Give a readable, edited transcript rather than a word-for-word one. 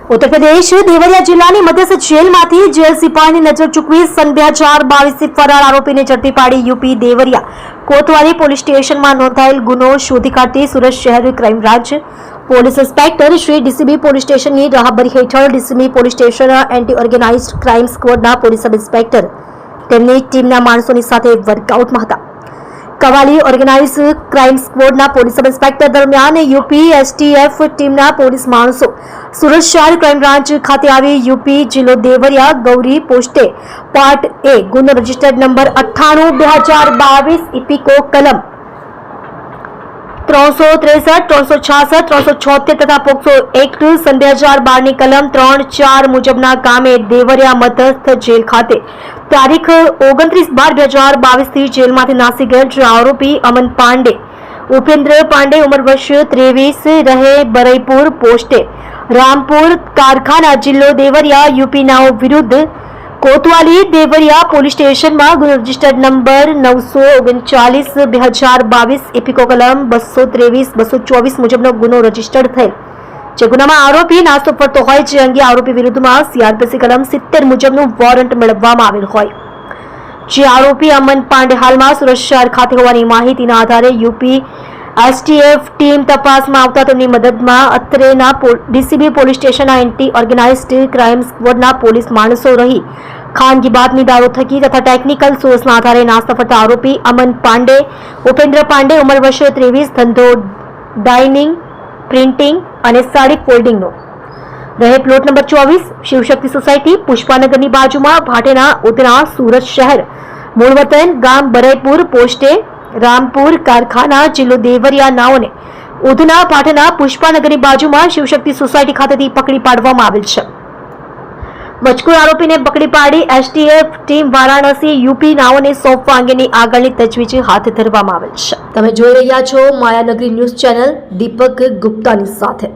उत्तर प्रदेश देवरिया जिल्लाની મધ્યસ્થ જેલમાંથી જેલ સિપાહીની નજર ચૂકવી સન 2022 ફરાર આરોપીને ઝડપી પાડી યુપી દેવરિયા કોતવાલી પોલીસ સ્ટેશનમાં નોંધાયેલ ગુનો શોધી કાઢતી સુરત શહેર crime branch police inspector Shri DCB police સ્ટેશનની રાહબરી હેઠળ DCB police station anti organized crime સ્ક્વોડના પોલીસ સબ ઇન્સ્પેક્ટર તેમની ટીમના માણસોની સાથે વર્કઆઉટમાં હતા। કવાલી ઓર્ગેનાઇઝ ક્રાઇમ સ્ક્વોડના પોલીસ સબ ઇન્સ્પેક્ટર દરમિયાન યુપી એસટીએફ ટીમના પોલીસ માણસો સુરત શહેર ક્રાઇમ બ્રાન્ચ ખાતે આવી યુપી જિલ્લો દેવરિયા ગૌરી પોસ્ટે પાર્ટ એ ગુનો રજિસ્ટર્ડ નંબર 98/2022 ઇપિકો કલમ 363, 366, 376 તથા પોક્સો એક્ટ સન 2012 ની કલમ 3-4 મુજબના કામે દેવરિયા મધ્યસ્થ જેલ ખાતે તારીખ 29/12/2022 થી જેલમાંથી નાસી ગયેલ આરોપી અમન પાંડે ઉપેન્દ્ર પાંડે ઉંમર વર્ષ 23 રહે બરઈપુર પોસ્ટે રામપુર કારખાના જિલ્લો દેવરિયા યુપીના વિરુદ્ધ કોતવાલી દેવરિયા પોલીસ સ્ટેશનમાં ગુનો રજિસ્ટર્ડ નંબર 939/2022 ઇપિકો કલમ 223-224 મુજબનો ગુનો રજિસ્ટર્ડ થયેલ જે ગુનામાં આરોપી નાસ્તો ફરતો હોય જે અંગે આરોપી વિરુદ્ધમાં સીઆરપીસી કલમ 70 મુજબનું વોરંટ મેળવવામાં આવેલ હોય જે આરોપી અમન પાંડે હાલમાં સુરત શહેર ખાતે હોવાની માહિતીના આધારે યુપી એસટીએફ ટીમ તપાસમાં આવતા તેમની મદદમાં અત્રેના ડીસીબી પોલીસ સ્ટેશનના એન્ટી ઓર્ગેનાઇઝ્ડ ક્રાઇમ સ્ક્વોડના પોલીસ માણસો રહી ખાનગી બાતમીદારો થકી તથા ટેકનિકલ સોર્સના આધારે નાસ્તા ફરતા આરોપી અમન પાંડે ઉપેન્દ્ર પાંડે ઉંમર વર્ષ 23 ધંધો ડાઇનિંગ પ્રિન્ટિંગ અને સાડી ફોલ્ડિંગનો રહે પ્લોટ નંબર 24 શિવશક્તિ સોસાયટી પુષ્પાનગરની બાજુમાં ભાટેના ઉધના સુરત શહેર મૂળ વતન ગામ બરઈપુર પોસ્ટે રામપુર કારખાના જિલ્લો દેવરિયા નાઓને ઉધના ભાટેના પુષ્પાનગરની બાજુમાં શિવશક્તિ સોસાયટી ખાતેથી પકડી પાડવામાં આવેલ છે। મજકૂર આરોપીને પકડી પાડી એસટીએફ ટીમ વારાણસી યુપી નાઓને સોંપવા અંગેની આગળની તજવીજ હાથ ધરવામાં આવેલ છે। તમે જોઈ રહ્યા છો માયાનગરી ન્યૂઝ ચેનલ દીપક ગુપ્તાની સાથે।